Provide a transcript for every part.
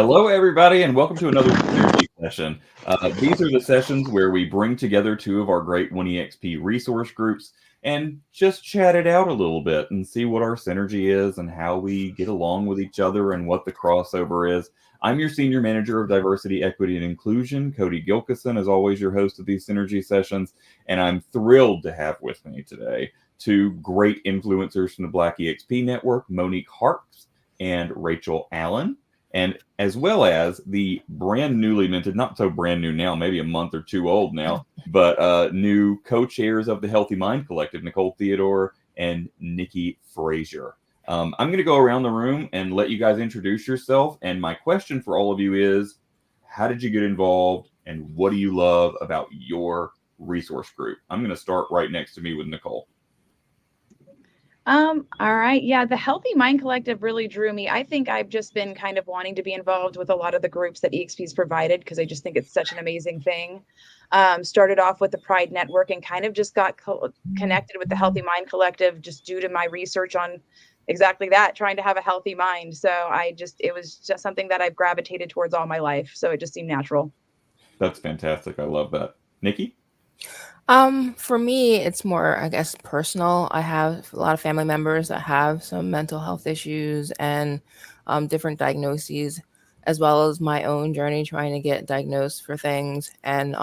Hello, everybody, and welcome to another Synergy session. These are the sessions where we bring together two of our great 1EXP resource groups and just chat it out a little bit and see what our synergy is and how we get along with each other and what the crossover is. I'm your Senior Manager of Diversity, Equity, and Inclusion, Cody Gilkeson, as always, your host of these Synergy sessions, and I'm thrilled to have with me today two great influencers from the Black EXP Network, Monique Harps and Rachel Allen, and as well as the brand newly minted, not so brand new now, maybe a month or two old now, but new co-chairs of the Healthy Mind Collective, Nicole, Theodore, and Nikki, Frazier. I'm going to go around the room and let you guys introduce yourself. And my question for all of you is, how did you get involved and what do you love about your resource group? I'm going to start right next to me with Nicole. All right. Yeah, the Healthy Mind Collective really drew me. I think I've just been kind of wanting to be involved with a lot of the groups that EXP's provided because I just think it's such an amazing thing. Started off with the Pride Network and kind of just got connected with the Healthy Mind Collective just due to my research on exactly that, trying to have a healthy mind. So it was just something that I've gravitated towards all my life. So it just seemed natural. That's fantastic. I love that. Nikki? For me, it's more, I guess, personal. I have a lot of family members that have some mental health issues and different diagnoses, as well as my own journey trying to get diagnosed for things and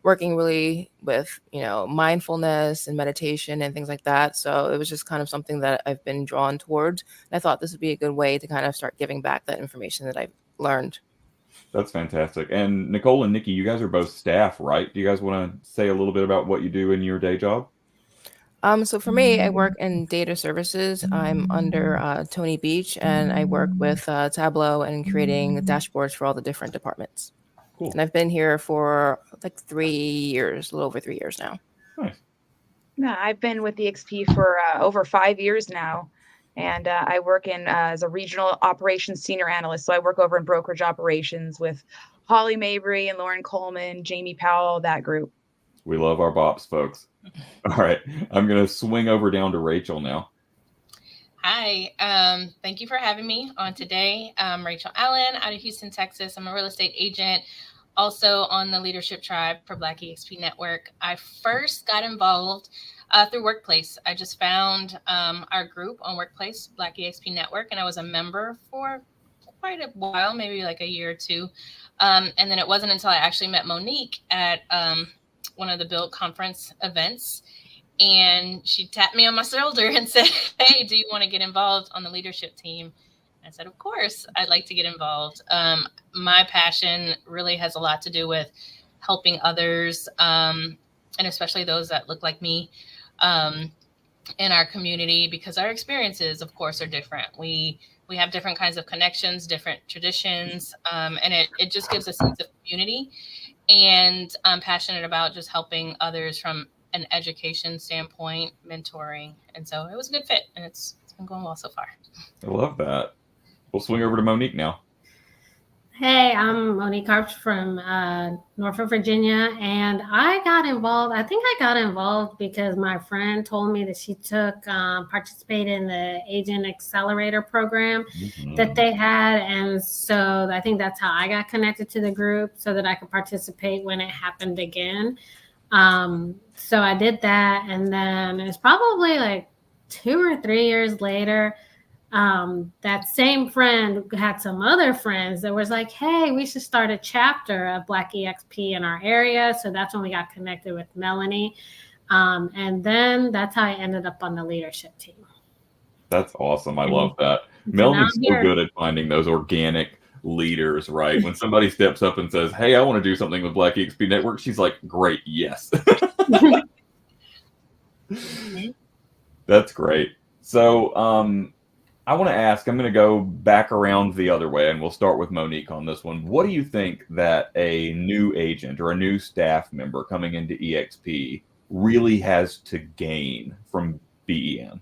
working really with, mindfulness and meditation and things like that. So it was just kind of something that I've been drawn towards. And I thought this would be a good way to kind of start giving back that information that I've learned. That's fantastic. And Nicole and Nikki, you guys are both staff, right? Do you guys want to say a little bit about what you do in your day job? So for me, I work in data services. I'm under Tony Beach, and I work with Tableau and creating dashboards for all the different departments. Cool. And I've been here for like 3 years, a little over 3 years now. Nice. Yeah, I've been with the EXP for over 5 years now. And I work as a regional operations senior analyst. So I work over in brokerage operations with Holly Mabry and Lauren Coleman, Jamie Powell, that group. We love our bops, folks. All right. I'm going to swing over down to Rachel now. Hi. Thank you for having me on today. I'm Rachel Allen out of Houston, Texas. I'm a real estate agent, also on the leadership tribe for Black EXP Network. I first got involved through Workplace. I just found our group on Workplace, Black EXP Network, and I was a member for quite a while, maybe like a year or two. And then it wasn't until I actually met Monique at one of the Build conference events, and she tapped me on my shoulder and said, "Hey, do you want to get involved on the leadership team?" I said, "Of course, I'd like to get involved." My passion really has a lot to do with helping others, and especially those that look like me, in our community, because our experiences, of course, are different. We have different kinds of connections, different traditions, and it just gives a sense of community. And I'm passionate about just helping others from an education standpoint, mentoring. And so it was a good fit, and it's been going well so far. I love that. We'll swing over to Monique now. Hey, I'm Monique Harps from Norfolk, Virginia, and I think I got involved because my friend told me that she participated in the Agent Accelerator program that they had, and so I think that's how I got connected to the group so that I could participate when it happened again. So I did that, and then it's probably like 2 or 3 years later, that same friend had some other friends that was like, "Hey, we should start a chapter of Black EXP in our area." So that's when we got connected with Melanie. And then that's how I ended up on the leadership team. That's awesome. I love that. So Melanie's so good at finding those organic leaders, right? When somebody steps up and says, "Hey, I want to do something with Black EXP Network," she's like, "Great, yes." That's great. So I want to ask, I'm going to go back around the other way, and we'll start with Monique on this one. What do you think that a new agent or a new staff member coming into EXP really has to gain from B.E.N?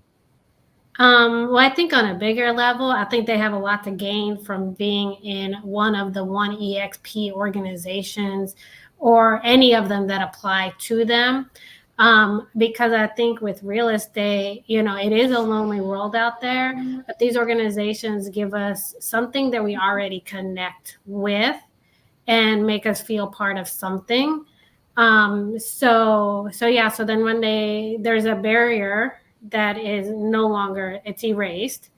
Well, I think on a bigger level, I think they have a lot to gain from being in one of the 1EXP organizations or any of them that apply to them. Because I think with real estate, it is a lonely world out there, but these organizations give us something that we already connect with and make us feel part of something. So then when there's a barrier that is no longer, it's erased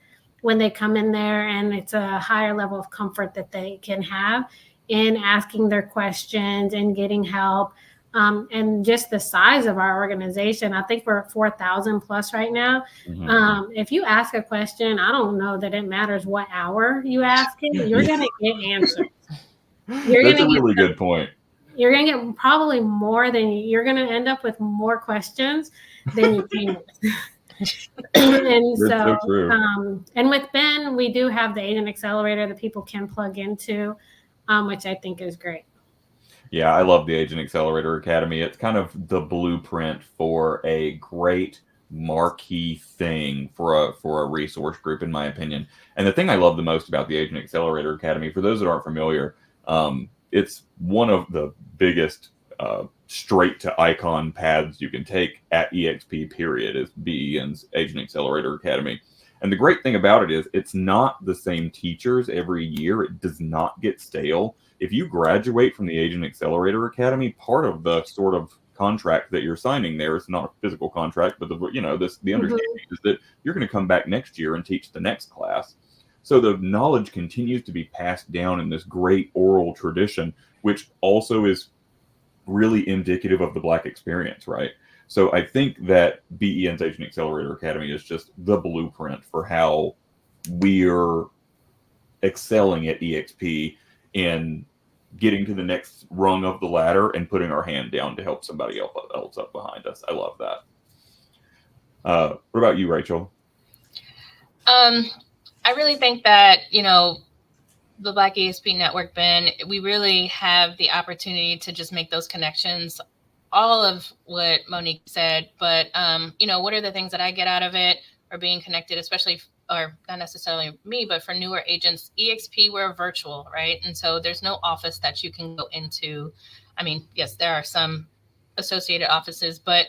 when they come in there, and it's a higher level of comfort that they can have in asking their questions and getting help. And just the size of our organization, I think we're at 4,000 plus right now. If you ask a question, I don't know that it matters what hour you ask it, you're going to get answers. That's a really good point. You're going to get probably more than you're going to end up with more questions than you came with. And so true. And with B.E.N, we do have the agent accelerator that people can plug into, which I think is great. Yeah, I love the Agent Accelerator Academy. It's kind of the blueprint for a great marquee thing for a resource group, in my opinion. And the thing I love the most about the Agent Accelerator Academy, for those that aren't familiar, it's one of the biggest straight to icon paths you can take at EXP, period, is B.E.N's Agent Accelerator Academy. And the great thing about it is it's not the same teachers every year. It does not get stale. If you graduate from the Agent Accelerator Academy, part of the sort of contract that you're signing there, it's not a physical contract, but the understanding is that you're going to come back next year and teach the next class. So the knowledge continues to be passed down in this great oral tradition, which also is really indicative of the Black experience, right? So I think that B.E.N's Agent Accelerator Academy is just the blueprint for how we're excelling at EXP in getting to the next rung of the ladder and putting our hand down to help somebody else up behind us. I love that. What about you, Rachel? I really think that, the Black EXP Network, B.E.N, we really have the opportunity to just make those connections, all of what Monique said. But, what are the things that I get out of it, or being connected, especially, or not necessarily me, but for newer agents, EXP, we're virtual, right? And so there's no office that you can go into. I mean, yes, there are some associated offices, but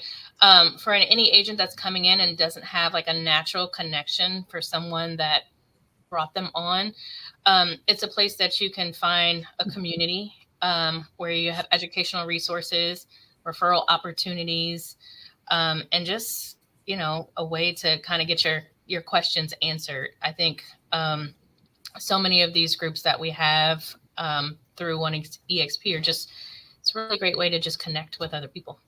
for any agent that's coming in and doesn't have like a natural connection for someone that brought them on, it's a place that you can find a community where you have educational resources, referral opportunities, and just, a way to kind of get your questions answered. I think so many of these groups that we have through One EXP are just, it's a really great way to just connect with other people.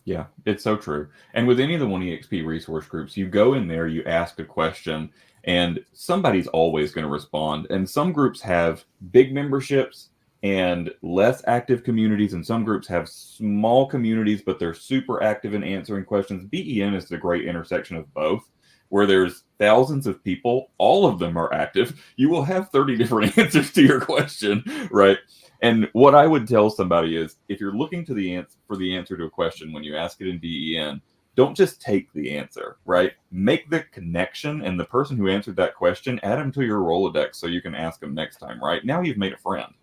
Yeah, it's so true. And with any of the One EXP resource groups, you go in there, you ask a question, and somebody's always going to respond. And some groups have big memberships and less active communities, and some groups have small communities, but they're super active in answering questions. B.E.N is the great intersection of both, where there's thousands of people, all of them are active. You will have 30 different answers to your question, right? And what I would tell somebody is, if you're looking to for the answer to a question when you ask it in B.E.N, don't just take the answer, right? Make the connection, and the person who answered that question, add them to your Rolodex so you can ask them next time, right? Now you've made a friend.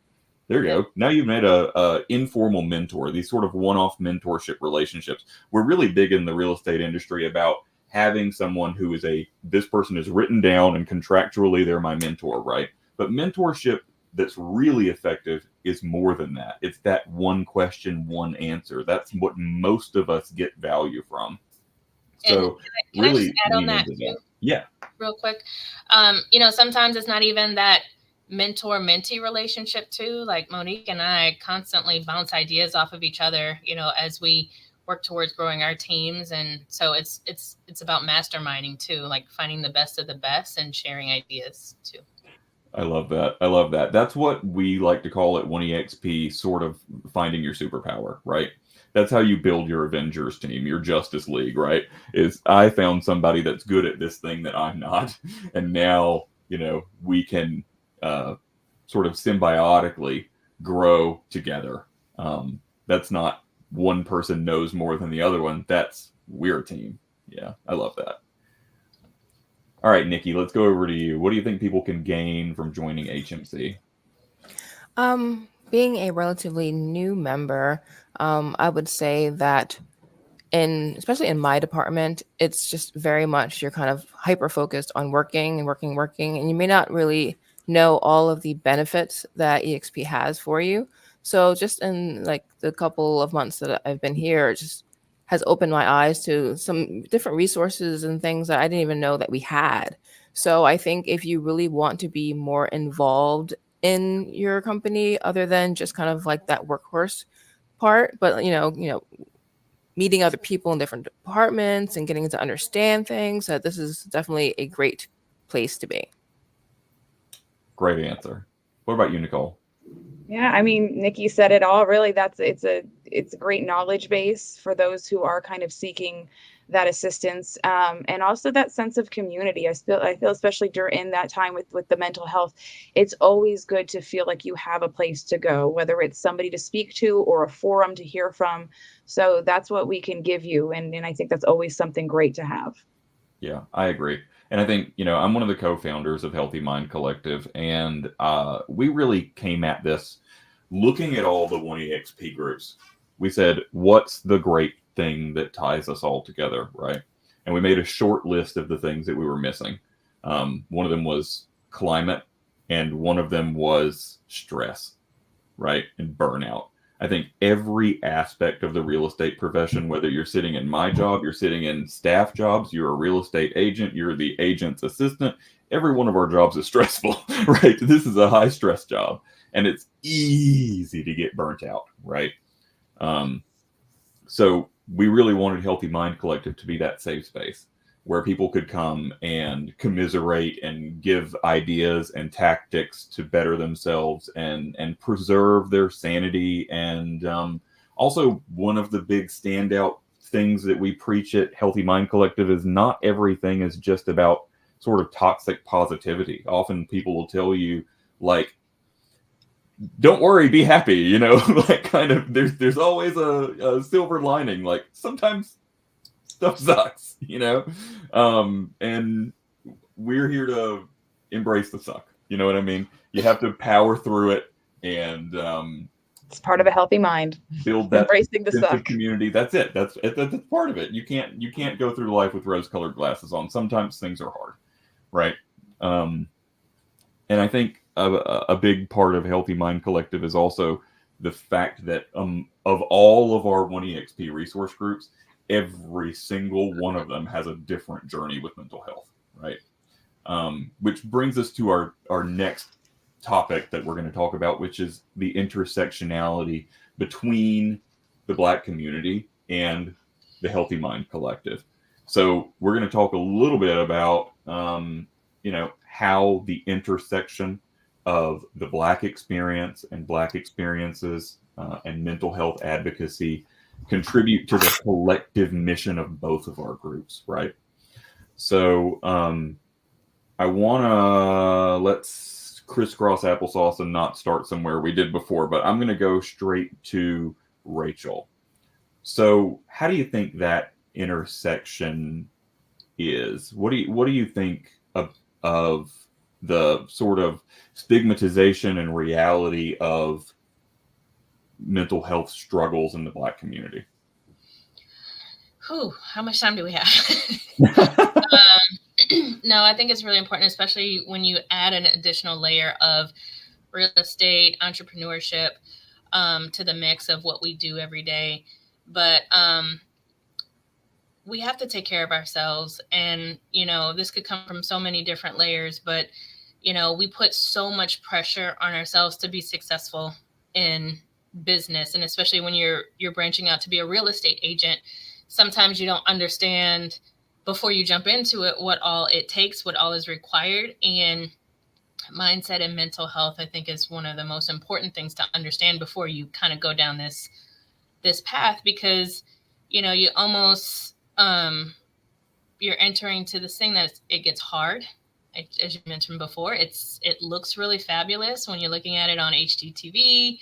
There you go. Now you've made a informal mentor, these sort of one-off mentorship relationships. We're really big in the real estate industry about having someone who is this person is written down and contractually they're my mentor, right? But mentorship that's really effective is more than that. It's that one question, one answer. That's what most of us get value from. So can I just add on that too? Yeah. Real quick. Sometimes it's not even that mentor-mentee relationship too. Like Monique and I constantly bounce ideas off of each other, as we work towards growing our teams. And so it's about masterminding too, like finding the best of the best and sharing ideas too. I love that. That's what we like to call it, One EXP, sort of finding your superpower, right? That's how you build your Avengers team, your Justice League, right? Is I found somebody that's good at this thing that I'm not. And now, we can sort of symbiotically grow together. That's not one person knows more than the other one. We're a team. Yeah, I love that. All right, Nikki, let's go over to you. What do you think people can gain from joining HMC? Being a relatively new member, I would say that especially in my department, it's just very much you're kind of hyper focused on working, and you may not really know all of the benefits that EXP has for you. So just in like the couple of months that I've been here, it just has opened my eyes to some different resources and things that I didn't even know that we had. So I think if you really want to be more involved in your company, other than just kind of like that workhorse part, but meeting other people in different departments and getting to understand things, that this is definitely a great place to be. Great answer. What about you, Nicole? Yeah, I mean, Nikki said it all. Really, it's a great knowledge base for those who are kind of seeking that assistance, and also that sense of community. I feel especially during that time with the mental health, it's always good to feel like you have a place to go, whether it's somebody to speak to or a forum to hear from. So that's what we can give you, and I think that's always something great to have. Yeah, I agree. And I think, I'm one of the co-founders of Healthy Mind Collective, and we really came at this looking at all the 1EXP groups. We said, what's the great thing that ties us all together, right? And we made a short list of the things that we were missing. One of them was climate, and one of them was stress, right? And burnout. I think every aspect of the real estate profession, whether you're sitting in my job, you're sitting in staff jobs, you're a real estate agent, you're the agent's assistant, every one of our jobs is stressful, right? This is a high stress job, and it's easy to get burnt out, right? So we really wanted Healthy Mind Collective to be that safe space where people could come and commiserate and give ideas and tactics to better themselves and preserve their sanity. And also, one of the big standout things that we preach at Healthy Mind Collective is not everything is just about sort of toxic positivity. Often people will tell you, like, don't worry, be happy, like kind of there's always a silver lining. Like sometimes stuff sucks, and we're here to embrace the suck. You know what I mean? You have to power through it, and it's part of a healthy mind. Build that embracing the sense suck. of community. That's it. That's part of it. You can't go through life with rose-colored glasses on. Sometimes things are hard, right? And I think a big part of Healthy Mind Collective is also the fact that of all of our 1EXP resource groups, every single one of them has a different journey with mental health, right? Which brings us to our next topic that we're going to talk about, which is the intersectionality between the Black community and the Healthy Mind Collective. So we're going to talk a little bit about, how the intersection of the Black experience and Black experiences and mental health advocacy contribute to the collective mission of both of our groups, right? So I want to let's crisscross applesauce and not start somewhere we did before, but I'm going to go straight to Rachel. So how do you think that intersection is? What do you think of the sort of stigmatization and reality of mental health struggles in the Black community? How much time do we have? No, I think it's really important, especially when you add an additional layer of real estate entrepreneurship to the mix of what we do every day. But we have to take care of ourselves. And, this could come from so many different layers, but, we put so much pressure on ourselves to be successful in business. And especially when you're branching out to be a real estate agent, sometimes you don't understand before you jump into it what all it takes, what all is required. And mindset and mental health, I think, is one of the most important things to understand before you kind of go down this path, because, you almost, you're entering to this thing that it gets hard. As you mentioned before, it looks really fabulous when you're looking at it on HGTV,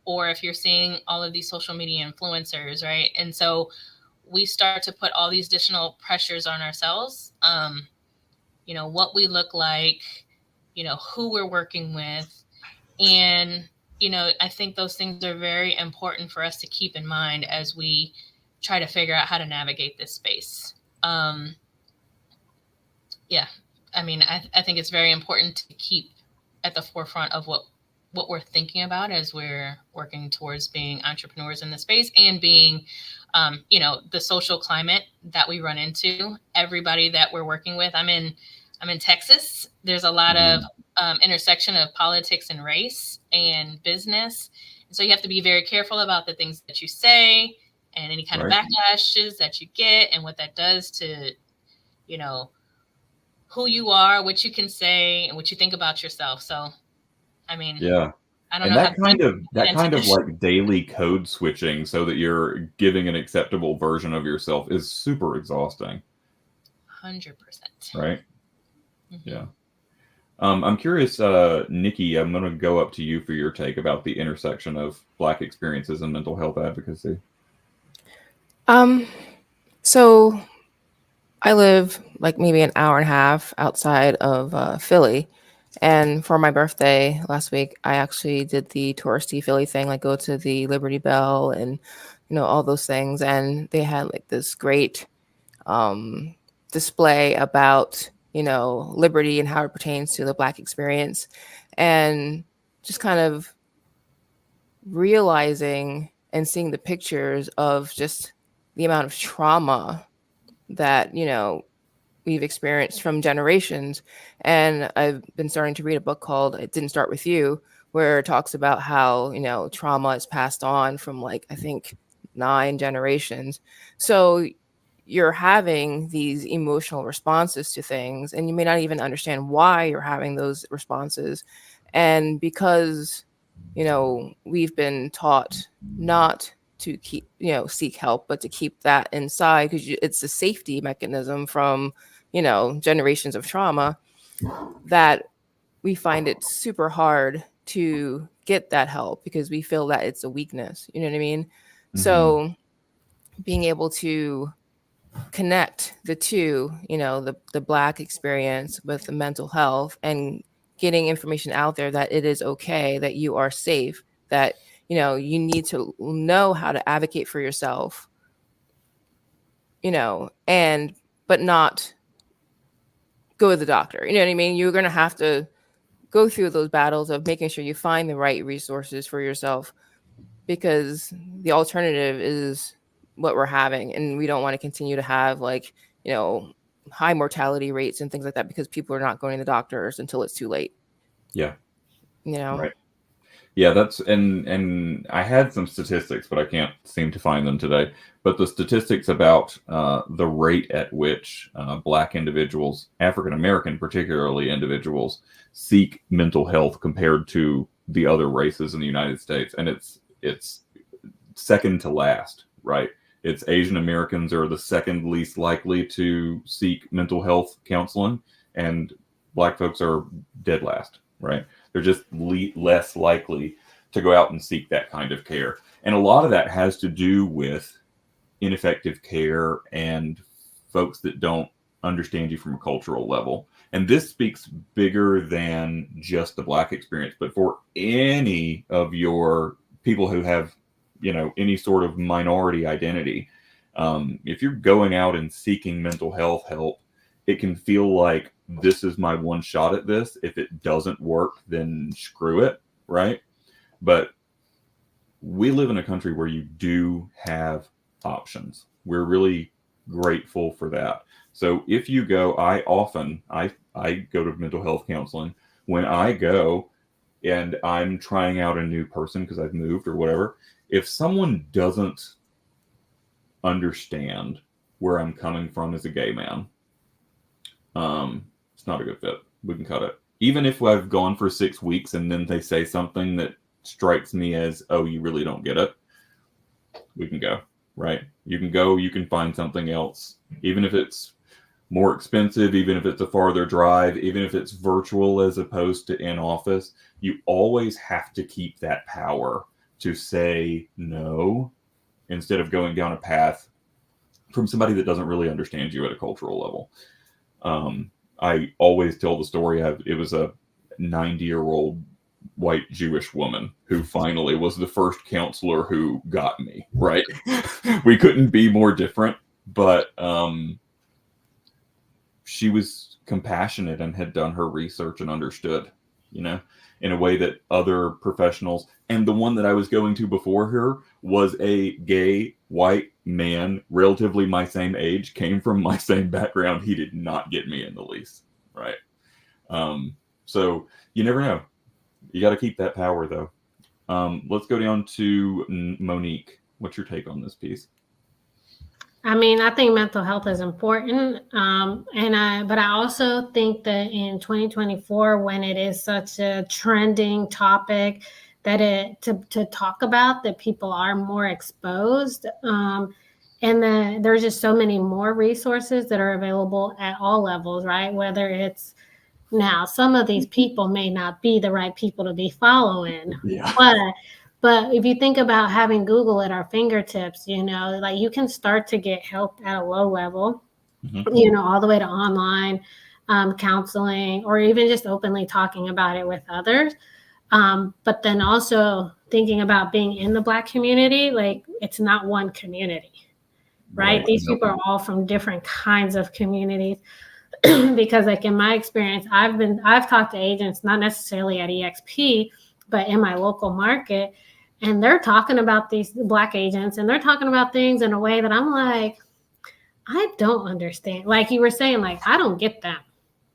or if you're seeing all of these social media influencers, right? And so we start to put all these additional pressures on ourselves, what we look like, who we're working with. And, I think those things are very important for us to keep in mind as we try to figure out how to navigate this space. Yeah, I mean, I think it's very important to keep at the forefront of what we're thinking about as we're working towards being entrepreneurs in the space and being, the social climate that we run into. Everybody that we're working with, I'm in Texas. There's a lot of intersection of politics and race and business. And so you have to be very careful about the things that you say and any kind of backlashes that you get and what that does to, who you are, what you can say, and what you think about yourself. So, I mean, yeah. I don't And know. that kind of like daily code switching so that you're giving an acceptable version of yourself is super exhausting. 100%. Right? Yeah. I'm curious, Nikki, I'm going to go up to you for your take about the intersection of Black experiences and mental health advocacy. So I live like maybe an hour and a half outside of Philly. And for my birthday last week, I actually did the touristy Philly thing, like go to the Liberty Bell and, all those things. And they had like this great display about, liberty and how it pertains to the Black experience. And just kind of realizing and seeing the pictures of just the amount of trauma that, we've experienced from generations. And I've been starting to read a book called It Didn't Start With You, where it talks about how, trauma is passed on from like, I think 9 generations. So you're having these emotional responses to things, and you may not even understand why you're having those responses. And because, we've been taught not to keep, seek help, but to keep that inside because it's a safety mechanism from, generations of trauma, that we find it super hard to get that help because we feel that it's a weakness. You know what I mean? Mm-hmm. So being able to connect the two, the Black experience with the mental health and getting information out there that it is okay, that you are safe, that, you need to know how to advocate for yourself, but not go to the doctor. You know what I mean? You're going to have to go through those battles of making sure you find the right resources for yourself, because the alternative is what we're having. And we don't want to continue to have like, high mortality rates and things like that because people are not going to the doctors until it's too late. Yeah. Right. Yeah, that's and I had some statistics, but I can't seem to find them today. But the statistics about the rate at which Black individuals, African American particularly individuals, seek mental health compared to the other races in the United States, and it's second to last, right? It's Asian Americans are the second least likely to seek mental health counseling, and Black folks are dead last, right? They're just less likely to go out and seek that kind of care. And a lot of that has to do with ineffective care and folks that don't understand you from a cultural level. And this speaks bigger than just the Black experience, but for any of your people who have, any sort of minority identity, if you're going out and seeking mental health help, it can feel like this is my one shot at this. If it doesn't work, then screw it, right? But we live in a country where you do have options. We're really grateful for that. So if you go, I go to mental health counseling. When I go and I'm trying out a new person because I've moved or whatever, if someone doesn't understand where I'm coming from as a gay man, it's not a good fit. We can cut it. Even if I've gone for 6 weeks and then they say something that strikes me as, oh, you really don't get it, we can go, right? You can go, you can find something else, even if it's more expensive, even if it's a farther drive, even if it's virtual as opposed to in office. You always have to keep that power to say no instead of going down a path from somebody that doesn't really understand you at a cultural level. I always tell the story. It was a 90-year-old white Jewish woman who finally was the first counselor who got me, right? We couldn't be more different, but she was compassionate and had done her research and understood, you know, in a way that other professionals, and the one that I was going to before her was a gay white man, relatively my same age, came from my same background. He did not get me in the least, right? So you never know. You got to keep that power, though. Let's go down to Monique. What's your take on this piece? I mean, I think mental health is important. But I also think that in 2024, when it is such a trending topic that to talk about, that people are more exposed. And there's just so many more resources that are available at all levels, right? Whether it's now, some of these people may not be the right people to be following, Yeah. But if you think about having Google at our fingertips, you know, like you can start to get help at a low level, you know, all the way to online counseling, or even just openly talking about it with others. But then also thinking about being in the Black community, like it's not one community, right? These people are all from different kinds of communities. Because like in my experience, I've talked to agents, not necessarily at EXP, but in my local market, and they're talking about these Black agents, and they're talking about things in a way that I'm like, I don't understand. Like you were saying, like, I don't get them,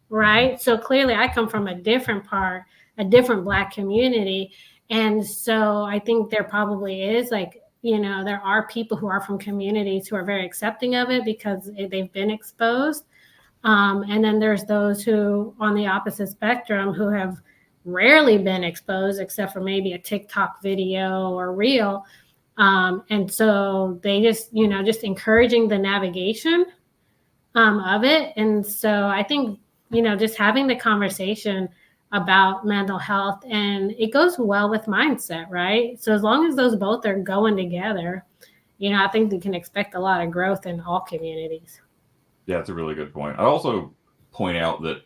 right? So clearly I come from a different Black community. And so I think there probably is, like, you know, there are people who are from communities who are very accepting of it because they've been exposed. And then there's those who on the opposite spectrum who have rarely been exposed except for maybe a TikTok video or reel. And so they just, you know, just encouraging the navigation of it. And so I think, you know, just having the conversation about mental health, and it goes well with mindset, right? So as long as those both are going together, you know, I think we can expect a lot of growth in all communities. Yeah, it's a really good point. I also point out that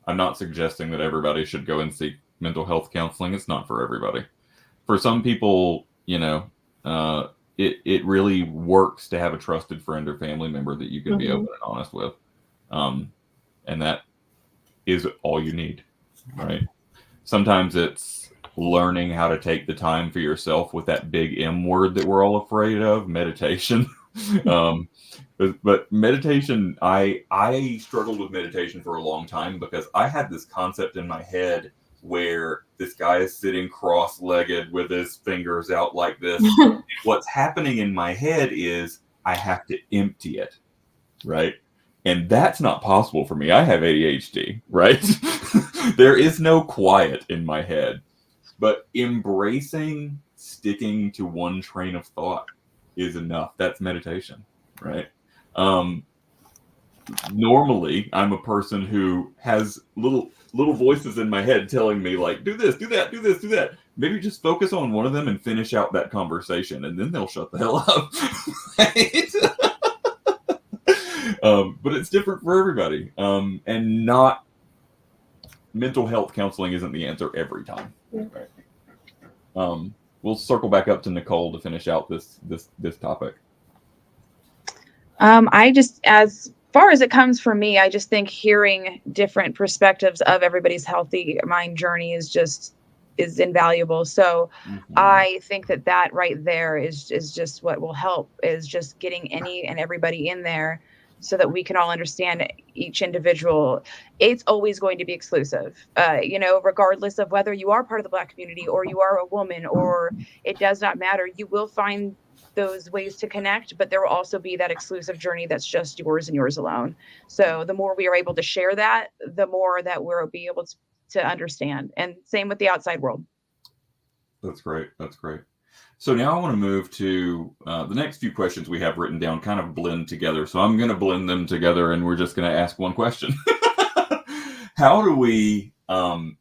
I'm not suggesting that everybody should go and seek mental health counseling. It's not for everybody. For some people, you know, it really works to have a trusted friend or family member that you can be open and honest with. And that is all you need, right? Sometimes it's learning how to take the time for yourself with that big M word that we're all afraid of, meditation. But meditation, I struggled with meditation for a long time because I had this concept in my head where this guy is sitting cross-legged with his fingers out like this. What's happening in my head is I have to empty it, right? And that's not possible for me. I have ADHD, right? There is no quiet in my head. But embracing sticking to one train of thought is enough. That's meditation, right? Normally, I'm a person who has little voices in my head telling me, like, do this, do that, do this, do that. Maybe just focus on one of them and finish out that conversation, and then they'll shut the hell up. But it's different for everybody. And not mental health counseling isn't the answer every time. Right? We'll circle back up to Nicole to finish out this topic. I just, as far as it comes from me, I just think hearing different perspectives of everybody's healthy mind journey is invaluable. So I think that right there is just what will help, is just getting any and everybody in there so that we can all understand each individual. It's always going to be exclusive, you know, regardless of whether you are part of the Black community or you are a woman, or it does not matter. You will find those ways to connect, but there will also be that exclusive journey that's just yours and yours alone. So the more we are able to share that, the more that we'll be able to understand. And same with the outside world. That's great. That's great. So now I want to move to the next few questions we have written down kind of blend together. So I'm going to blend them together and we're just going to ask one question. How do we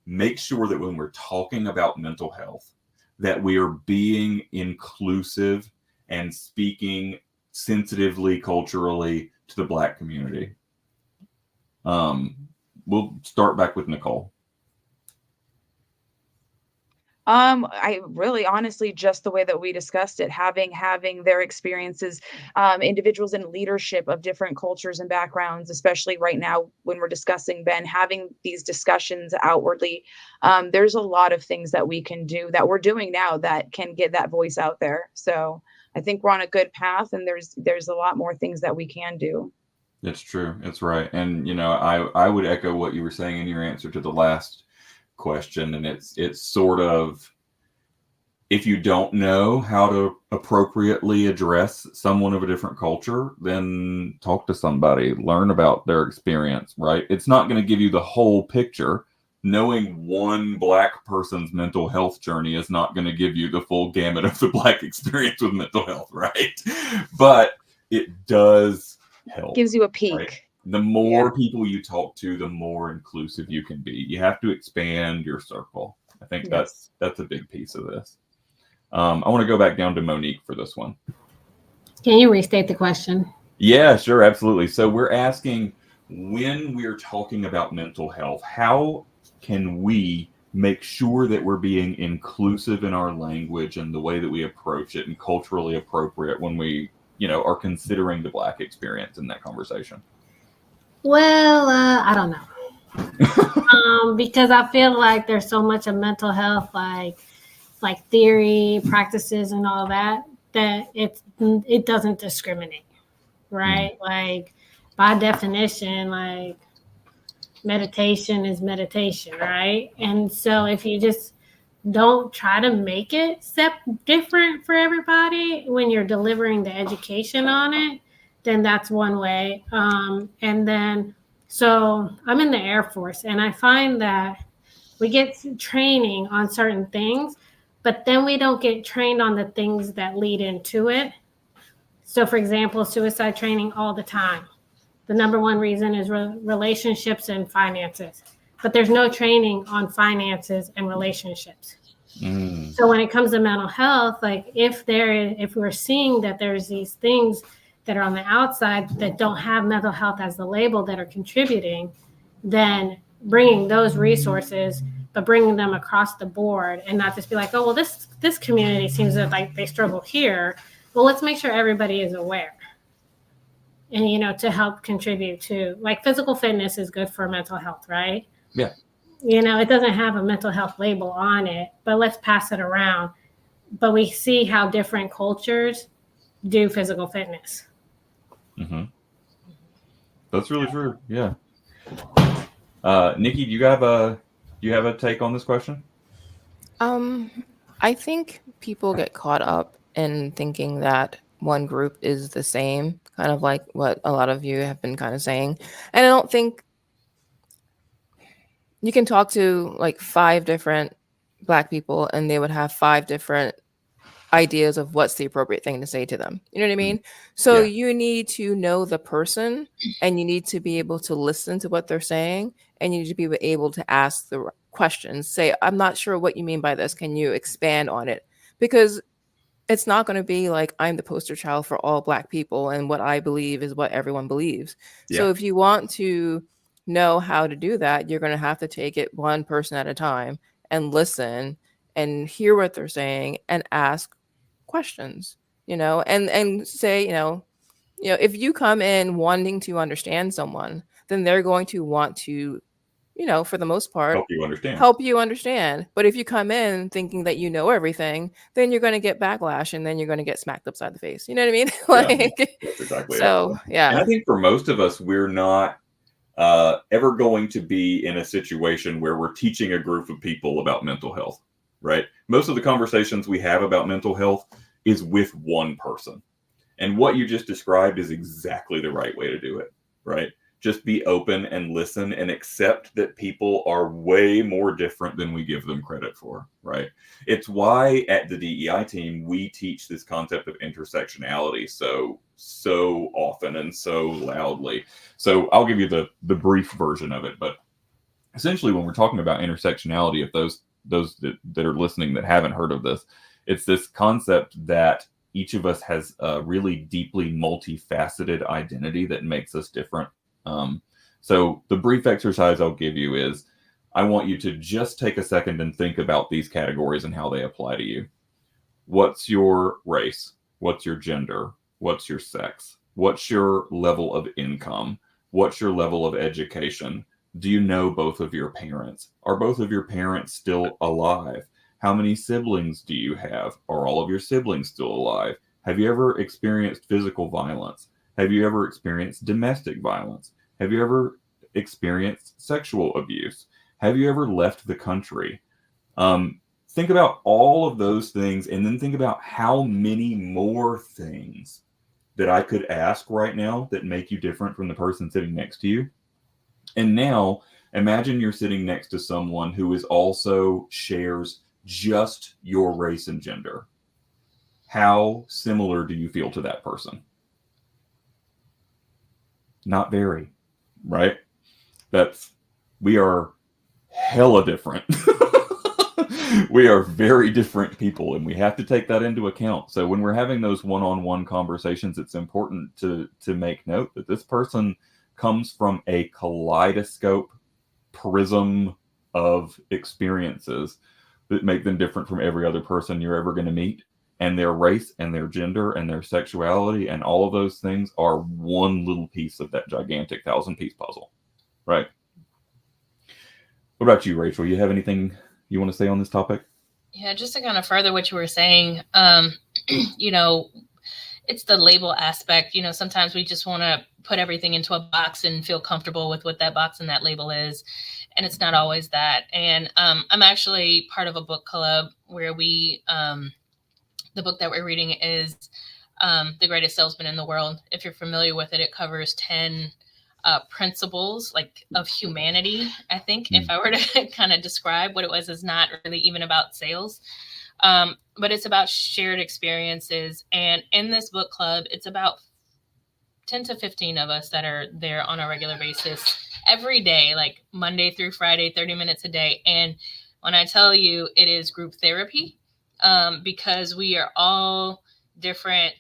make sure that when we're talking about mental health, that we are being inclusive and speaking sensitively, culturally to the Black community? We'll start back with Nicole. I really honestly just the way that we discussed it, having their experiences, individuals in leadership of different cultures and backgrounds, especially right now when we're discussing Ben, having these discussions outwardly. There's a lot of things that we can do that we're doing now that can get that voice out there. So I think we're on a good path, and there's a lot more things that we can do. It's true. It's right. And, I would echo what you were saying in your answer to the last question. And it's sort of, if you don't know how to appropriately address someone of a different culture, then talk to somebody, learn about their experience, right? It's not going to give you the whole picture. Knowing one Black person's mental health journey is not going to give you the full gamut of the Black experience with mental health, right? But it does help. Gives you a peek. Right? The more people you talk to, the more inclusive you can be. You have to expand your circle. I think that's a big piece of this. I want to go back down to Monique for this one. Can you restate the question? Yeah, sure, absolutely. So we're asking, when we're talking about mental health, how can we make sure that we're being inclusive in our language and the way that we approach it and culturally appropriate when we, are considering the Black experience in that conversation? Well, I don't know. Because I feel like there's so much of mental health, like theory, practices, and all that it doesn't discriminate, right? Like, by definition, like, meditation is meditation, right? And so if you just don't try to make it different for everybody when you're delivering the education on it, then that's one way. And then, so I'm in the Air Force, and I find that we get training on certain things, but then we don't get trained on the things that lead into it. So, for example, suicide training all the time. The number one reason is relationships and finances, but there's no training on finances and relationships. So when it comes to mental health, like if we're seeing that there's these things that are on the outside that don't have mental health as the label that are contributing, then bringing those resources, but bringing them across the board and not just be like, oh, well, this community seems like they struggle here. Well, let's make sure everybody is aware. And, to help contribute to, like, physical fitness is good for mental health, right? Yeah. It doesn't have a mental health label on it, but let's pass it around. But we see how different cultures do physical fitness. Mm-hmm. That's really true. Yeah. Nikki, do you have a take on this question? I think people get caught up in thinking that one group is the same, kind of like what a lot of you have been kind of saying. And I don't think you can talk to like 5 different Black people and they would have 5 different ideas of what's the appropriate thing to say to them. You know what I mean? So you need to know the person, and you need to be able to listen to what they're saying, and you need to be able to ask the questions. Say, I'm not sure what you mean by this. Can you expand on it? Because it's not going to be like I'm the poster child for all Black people and what I believe is what everyone believes. Yeah. So if you want to know how to do that, you're going to have to take it one person at a time and listen and hear what they're saying and ask questions, and say, if you come in wanting to understand someone, then they're going to want to, for the most part, help you understand. But if you come in thinking that you know everything, then you're going to get backlash, and then you're going to get smacked upside the face. You know what I mean? That's exactly so it. Yeah. And I think for most of us, we're not ever going to be in a situation where we're teaching a group of people about mental health, right? Most of the conversations we have about mental health is with one person. And what you just described is exactly the right way to do it, right? Just be open and listen and accept that people are way more different than we give them credit for, right? It's why at the DEI team, we teach this concept of intersectionality so often and so loudly. So I'll give you the brief version of it. But essentially, when we're talking about intersectionality, if those that are listening that haven't heard of this, it's this concept that each of us has a really deeply multifaceted identity that makes us different. So the brief exercise I'll give you is, I want you to just take a second and think about these categories and how they apply to you. What's your race? What's your gender? What's your sex? What's your level of income? What's your level of education? Do you know both of your parents? Are both of your parents still alive? How many siblings do you have? Are all of your siblings still alive? Have you ever experienced physical violence? Have you ever experienced domestic violence? Have you ever experienced sexual abuse? Have you ever left the country? Think about all of those things, and then think about how many more things that I could ask right now that make you different from the person sitting next to you. And now imagine you're sitting next to someone who is also shares just your race and gender. How similar do you feel to that person? Not very, right? We are hella different. We are very different people, and we have to take that into account. So when we're having those one-on-one conversations, it's important to make note that this person comes from a kaleidoscope prism of experiences that make them different from every other person you're ever going to meet. And their race and their gender and their sexuality and all of those things are one little piece of that gigantic 1,000-piece puzzle, right? What about you, Rachel? You have anything you want to say on this topic? Yeah, just to kind of further what you were saying, you know, it's the label aspect. You know, sometimes we just want to put everything into a box and feel comfortable with what that box and that label is. And it's not always that. And I'm actually part of a book club where we, the book that we're reading is The Greatest Salesman in the World. If you're familiar with it, it covers 10 principles like of humanity. I think if I were to kind of describe what it was, is not really even about sales, but it's about shared experiences. And in this book club, it's about 10 to 15 of us that are there on a regular basis every day, like Monday through Friday, 30 minutes a day. And when I tell you it is group therapy, because we are all different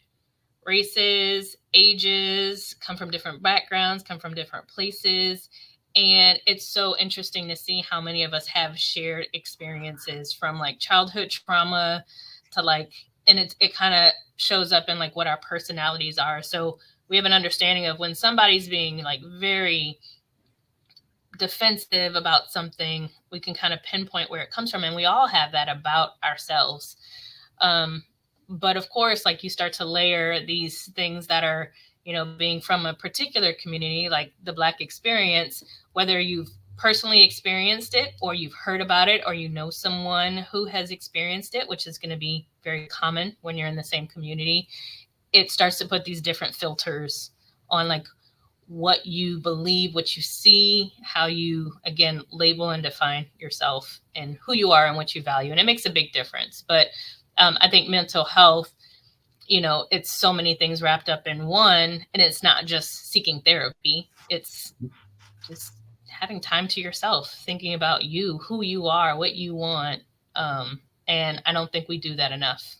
races, ages, come from different backgrounds, come from different places. And it's so interesting to see how many of us have shared experiences from like childhood trauma to like, and it kind of shows up in like what our personalities are. So we have an understanding of when somebody's being like very defensive about something, we can kind of pinpoint where it comes from. And we all have that about ourselves. But of course, like you start to layer these things that are, you know, being from a particular community, like the Black experience, whether you've personally experienced it or you've heard about it or you know someone who has experienced it, which is going to be very common when you're in the same community, it starts to put these different filters on like what you believe, what you see, how you, again, label and define yourself and who you are and what you value. And it makes a big difference. But I think mental health, you know, it's so many things wrapped up in one, and it's not just seeking therapy. It's just having time to yourself, thinking about you, who you are, what you want. And I don't think we do that enough.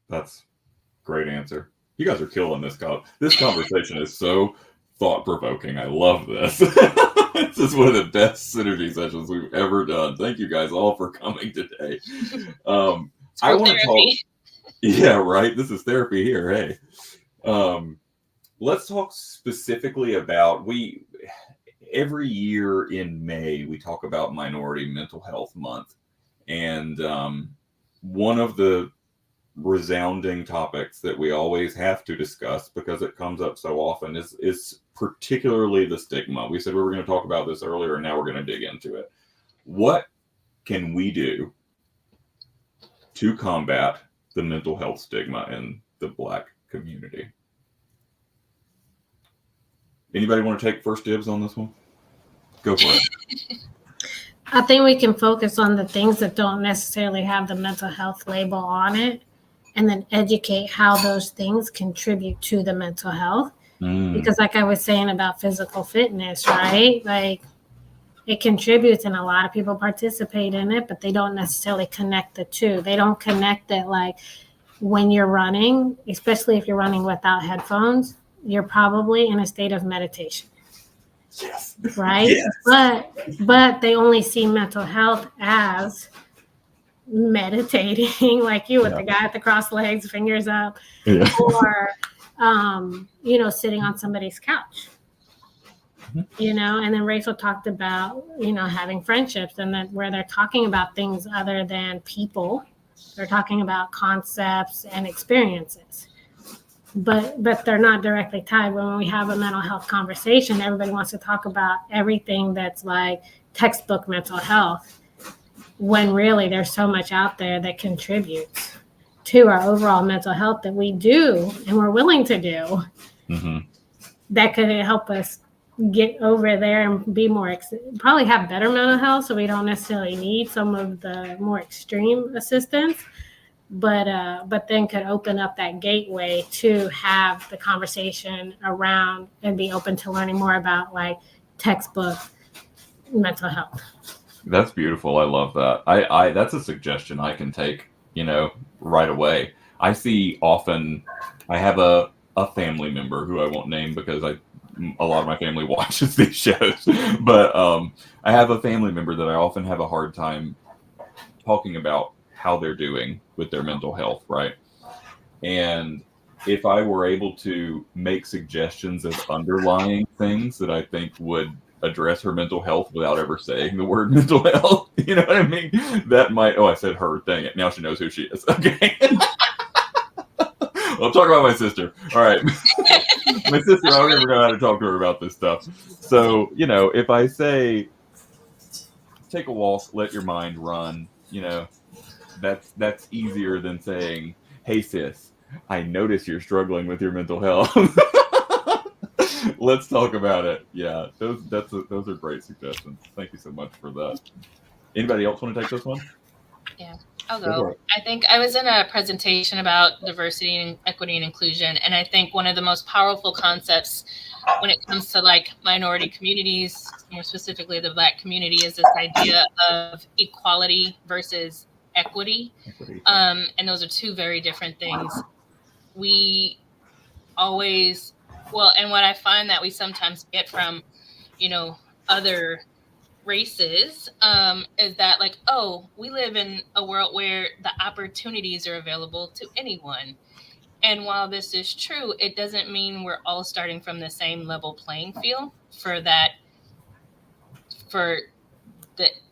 That's a great answer. You guys are killing this. This conversation is so thought-provoking. I love this. This is one of the best synergy sessions we've ever done. Thank you guys all for coming today. I want to talk. Yeah, right. This is therapy here. Hey, let's talk specifically about every year in May we talk about Minority Mental Health Month, and one of the resounding topics that we always have to discuss because it comes up so often is particularly the stigma. We said we were going to talk about this earlier, and now we're going to dig into it. What can we do to combat the mental health stigma in the Black community? Anybody want to take first dibs on this one? Go for it. I think we can focus on the things that don't necessarily have the mental health label on it, and then educate how those things contribute to the mental health. Because like I was saying about physical fitness, right? Like it contributes and a lot of people participate in it, but they don't necessarily connect the two. They don't connect that like when you're running, especially if you're running without headphones, you're probably in a state of meditation. Yes. right? Yes. But they only see mental health as meditating, like you with the guy at the cross legs, fingers up, or sitting on somebody's couch. And then Rachel talked about, having friendships, and that where they're talking about things other than people, they're talking about concepts and experiences. But they're not directly tied. When we have a mental health conversation, everybody wants to talk about everything that's like textbook mental health, when really there's so much out there that contributes to our overall mental health that we do and we're willing to do, that could help us get over there and be probably have better mental health, so we don't necessarily need some of the more extreme assistance, but then could open up that gateway to have the conversation around and be open to learning more about like textbook mental health. That's beautiful. I love that. I that's a suggestion I can take, right away. I see often, I have a family member who I won't name because a lot of my family watches these shows, but I have a family member that I often have a hard time talking about how they're doing with their mental health, right? And if I were able to make suggestions of underlying things that I think would address her mental health without ever saying the word mental health, you know what I mean? That might, I said her, dang it, now she knows who she is. Okay. I'll talk about my sister. All right. My sister, I don't ever know how to talk to her about this stuff. So, if I say, take a walk, let your mind run, that's easier than saying, hey sis, I notice you're struggling with your mental health. Let's talk about it. Yeah, those are great suggestions. Thank you so much for that. Anybody else want to take this one? Yeah, I'll go. I think I was in a presentation about diversity and equity and inclusion, and I think one of the most powerful concepts when it comes to like minority communities, more specifically the Black community, is this idea of equality versus equity. And those are two very different things. We always, and what I find that we sometimes get from, other races is that like, oh, we live in a world where the opportunities are available to anyone. And while this is true, it doesn't mean we're all starting from the same level playing field for the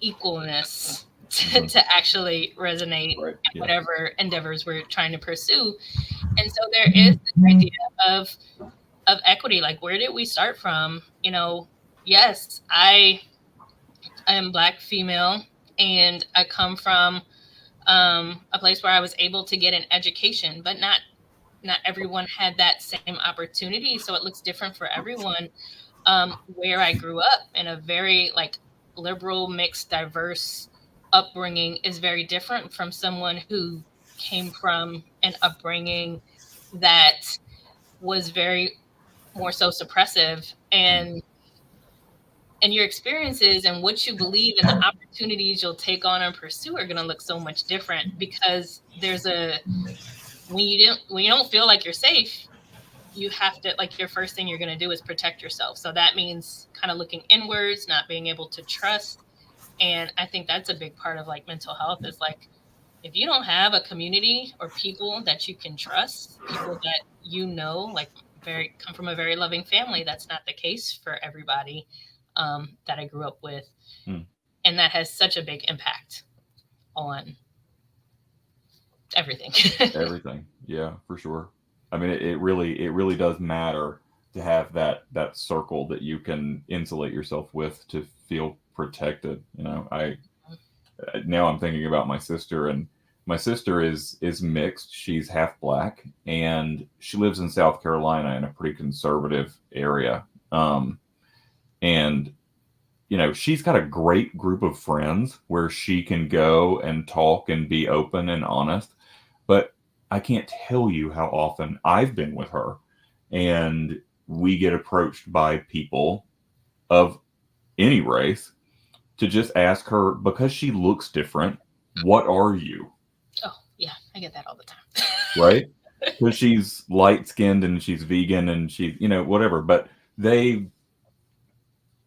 equalness to actually resonate in whatever endeavors we're trying to pursue. And so there is this idea of equity. Like, where did we start from? Yes, I am Black female, and I come from a place where I was able to get an education, but not everyone had that same opportunity. So it looks different for everyone. Where I grew up in a very like liberal, mixed, diverse upbringing is very different from someone who came from an upbringing that was very more so suppressive, and your experiences and what you believe and the opportunities you'll take on and pursue are going to look so much different, because when you don't feel like you're safe, you have to, like, your first thing you're going to do is protect yourself. So that means kind of looking inwards, not being able to trust. And I think that's a big part of like mental health is like, if you don't have a community or people that you can trust, people that like come from a very loving family, that's not the case for everybody that I grew up with. And that has such a big impact on everything. Everything. Yeah, for sure. I mean, it really does matter to have that circle that you can insulate yourself with to feel protected. Now I'm thinking about my sister, and my sister is mixed. She's half Black, and she lives in South Carolina in a pretty conservative area. And she's got a great group of friends where she can go and talk and be open and honest. But I can't tell you how often I've been with her and we get approached by people of any race to just ask her, because she looks different, what are you? Oh, yeah, I get that all the time. Right? Because she's light skinned and she's vegan and she's, whatever. But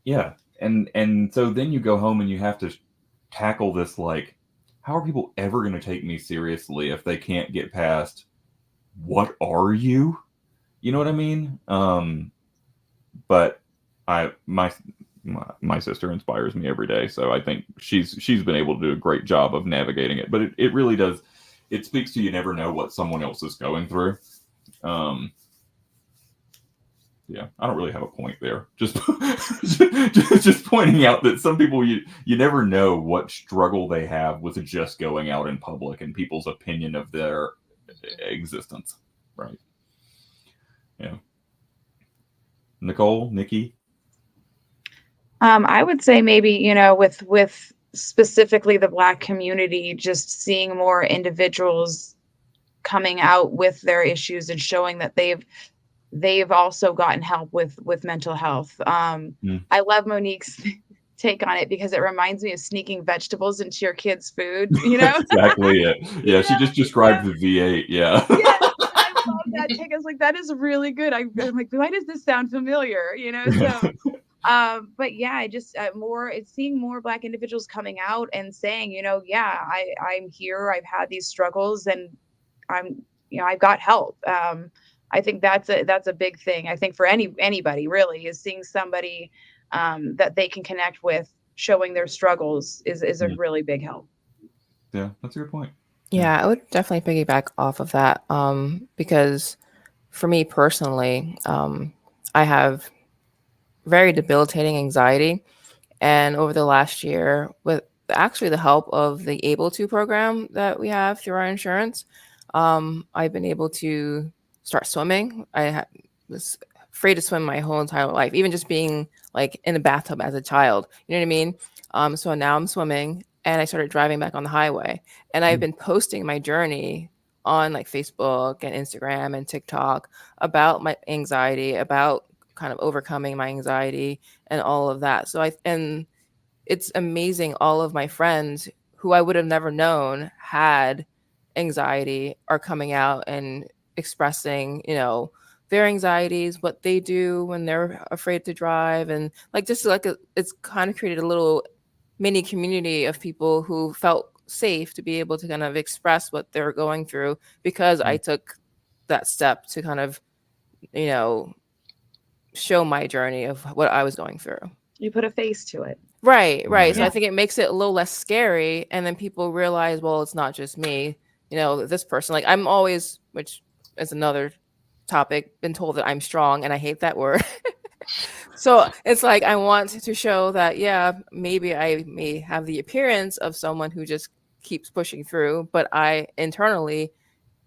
Yeah. And so then you go home and you have to tackle this, like, how are people ever going to take me seriously if they can't get past, what are you? You know what I mean? But my sister inspires me every day, so I think she's been able to do a great job of navigating it. But it really does, it speaks to, you never know what someone else is going through. Yeah, I don't really have a point there. Just pointing out that some people, you never know what struggle they have with just going out in public and people's opinion of their existence. Right. Yeah. Nicole, Nikki. I would say maybe, you know, with specifically the Black community, just seeing more individuals coming out with their issues and showing that they've also gotten help with mental health. I love Monique's take on it because it reminds me of sneaking vegetables into your kids' food, you know? Exactly it. Yeah, she just described the V8. Yeah. Yes, I love that take. I was like, that is really good. I'm like, why does this sound familiar? You know, so but yeah, I just it's seeing more Black individuals coming out and saying, you know, yeah, I'm here, I've had these struggles, and I'm, you know, I've got help. I think that's a big thing. I think for anybody really, is seeing somebody that they can connect with, showing their struggles is a really big help. Yeah, that's a good point. Yeah, I would definitely piggyback off of that, because for me personally, I have very debilitating anxiety. And over the last year, with actually the help of the Able To program that we have through our insurance, I've been able to start swimming. Was afraid to swim my whole entire life, even just being like in the bathtub as a child. You know what I mean? So now I'm swimming, and I started driving back on the highway. And I've been posting my journey on like Facebook and Instagram and TikTok about my anxiety, about kind of overcoming my anxiety and all of that. And it's amazing, all of my friends who I would have never known had anxiety are coming out and expressing, you know, their anxieties, what they do when they're afraid to drive, and like just like it's kind of created a little mini community of people who felt safe to be able to kind of express what they're going through because I took that step to kind of, you know, show my journey of what I was going through. You put a face to it. Right. Yeah. So I think it makes it a little less scary. And then people realize, well, it's not just me, you know, this person. Like I'm always, which is another topic, been told that I'm strong, and I hate that word. So it's like I want to show that, yeah, maybe I may have the appearance of someone who just keeps pushing through, but I internally,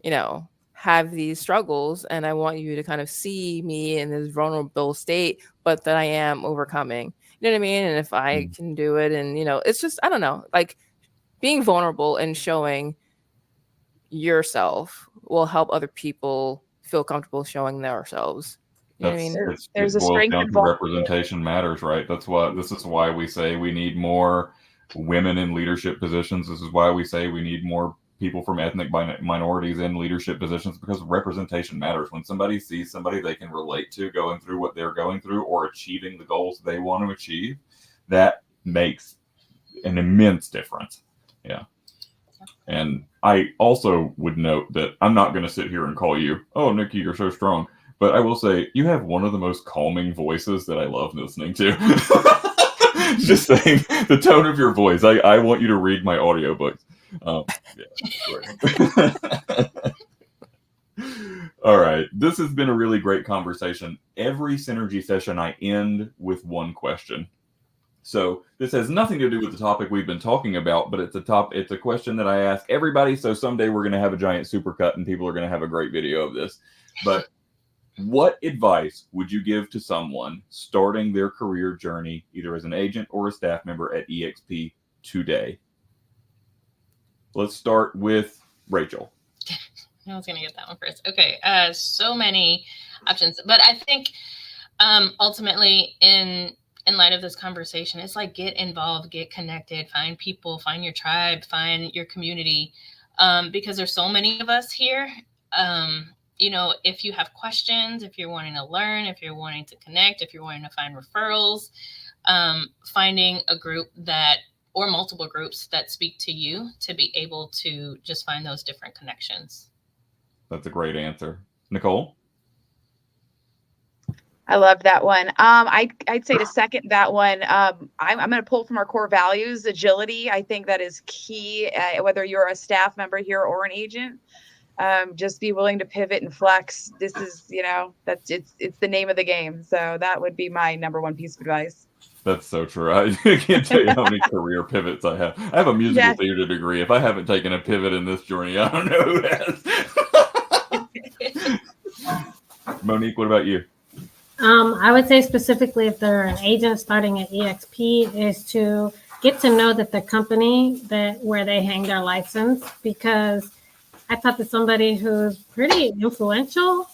you know, have these struggles, and I want you to kind of see me in this vulnerable state, but that I am overcoming. You know what I mean? And if I can do it, and, you know, it's just, I don't know, like being vulnerable and showing yourself will help other people feel comfortable showing themselves. You know what I mean? There's It a boils strength down in to representation matters, right? This is why we say we need more women in leadership positions. This is why we say we need more people from ethnic minorities in leadership positions, because representation matters. When somebody sees somebody they can relate to going through what they're going through or achieving the goals they want to achieve, that makes an immense difference. Yeah. And I also would note that I'm not going to sit here and call you, oh, Nikki, you're so strong. But I will say you have one of the most calming voices that I love listening to. Just saying, the tone of your voice. I want you to read my audiobooks. All right. This has been a really great conversation. Every Synergy session I end with one question. So this has nothing to do with the topic we've been talking about, but it's a question that I ask everybody. So someday we're going to have a giant supercut and people are going to have a great video of this. But what advice would you give to someone starting their career journey, either as an agent or a staff member at EXP today? Let's start with Rachel. I was going to get that one first. Okay. So many options, but I think ultimately in light of this conversation, it's like get involved, get connected, find people, find your tribe, find your community, because there's so many of us here. You know, if you have questions, if you're wanting to learn, if you're wanting to connect, if you're wanting to find referrals, finding a group that, or multiple groups that speak to you, to be able to just find those different connections. That's a great answer. Nicole? I love that one. I'd say to second that one, I'm going to pull from our core values, agility. I think that is key, whether you're a staff member here or an agent. Just be willing to pivot and flex. This is, it's the name of the game. So that would be my number one piece of advice. That's so true. I can't tell you how many career pivots I have. I have a musical theater degree. If I haven't taken a pivot in this journey, I don't know who has. Monique, what about you? I would say specifically if they're an agent starting at EXP is to get to know that the company where they hang their license, because I talked to somebody who's pretty influential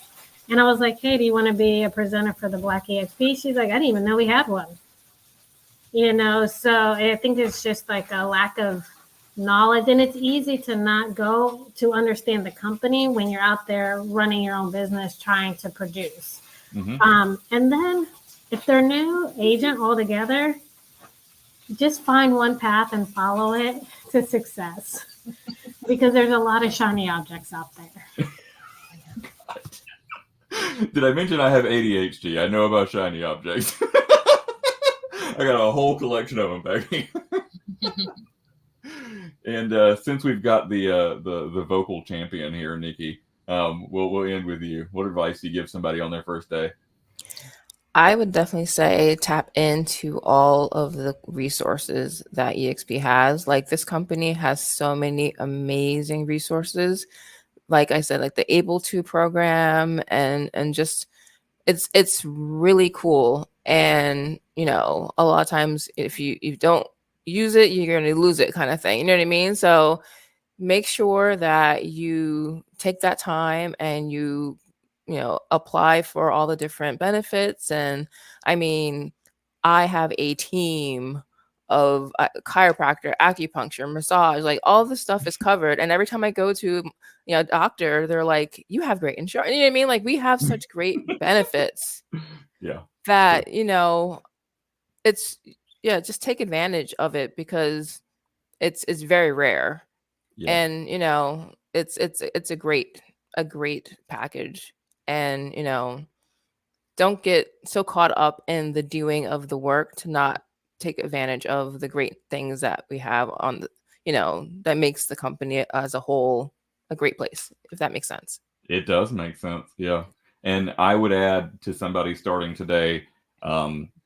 and I was like, hey, do you want to be a presenter for the Black EXP? She's like, I didn't even know we had one. So I think it's just like a lack of knowledge, and it's easy to not go to understand the company when you're out there running your own business, trying to produce. Mm-hmm. And then if they're new agent altogether, just find one path and follow it to success, because there's a lot of shiny objects out there. Did I mention I have ADHD? I know about shiny objects. I got a whole collection of them back here. And since we've got the vocal champion here, Nikki, we'll end with you. What advice do you give somebody on their first day? I would definitely say tap into all of the resources that EXP has. Like, this company has so many amazing resources. Like I said, like the Able To program and just it's really cool. And, a lot of times if you don't use it, you're going to lose it, kind of thing. You know what I mean? So make sure that you take that time and you apply for all the different benefits. And I mean, I have a team of chiropractor, acupuncture, massage, like all this stuff is covered. And every time I go to a doctor, they're like, you have great insurance. You know what I mean? Like, we have such great benefits. Yeah. That, it's, just take advantage of it, because it's very rare. Yeah. And, it's a great package. And, don't get so caught up in the doing of the work to not take advantage of the great things that we have on the, that makes the company as a whole a great place, if that makes sense. It does make sense. Yeah. And I would add to somebody starting today,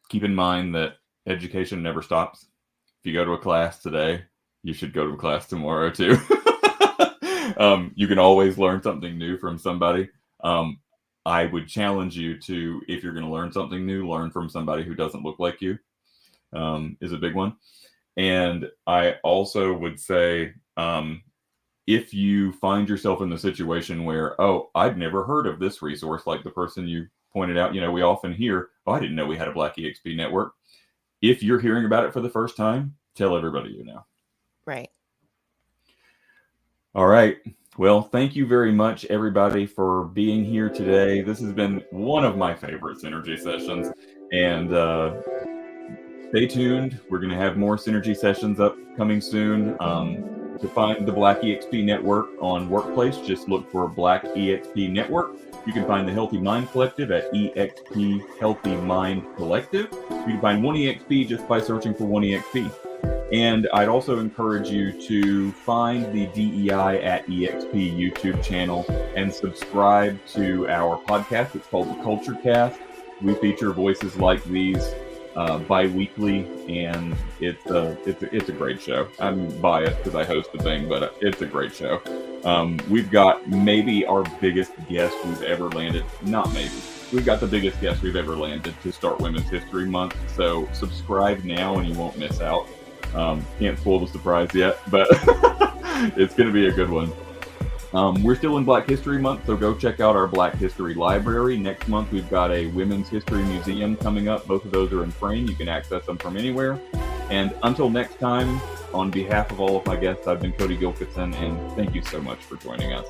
keep in mind that education never stops. If you go to a class today, you should go to a class tomorrow too. You can always learn something new from somebody. I would challenge you to, if you're going to learn something new, learn from somebody who doesn't look like you, is a big one. And I also would say, if you find yourself in the situation where, oh, I've never heard of this resource, like the person you pointed out, we often hear, oh, I didn't know we had a Black EXP network. If you're hearing about it for the first time, tell everybody you know. Right. All right. Well, thank you very much, everybody, for being here today. This has been one of my favorite Synergy sessions. And stay tuned. We're going to have more Synergy sessions upcoming soon. To find the Black EXP Network on Workplace, just look for Black EXP Network. You can find the Healthy Mind Collective at EXP Healthy Mind Collective. You can find 1EXP just by searching for 1EXP. And I'd also encourage you to find the DEI at EXP YouTube channel and subscribe to our podcast. It's called The Culture Cast. We feature voices like these bi-weekly, and it's a great show. I'm biased because I host the thing, but it's a great show. We've got maybe our biggest guest we've ever landed. Not maybe. We've got the biggest guest we've ever landed to start Women's History Month. So subscribe now and you won't miss out. Can't spoil the surprise yet, but it's going to be a good one. We're still in Black History Month, so go check out our Black History Library. Next month, we've got a Women's History Museum coming up. Both of those are in frame. You can access them from anywhere. And until next time, on behalf of all of my guests, I've been Cody Gilkeson, and thank you so much for joining us.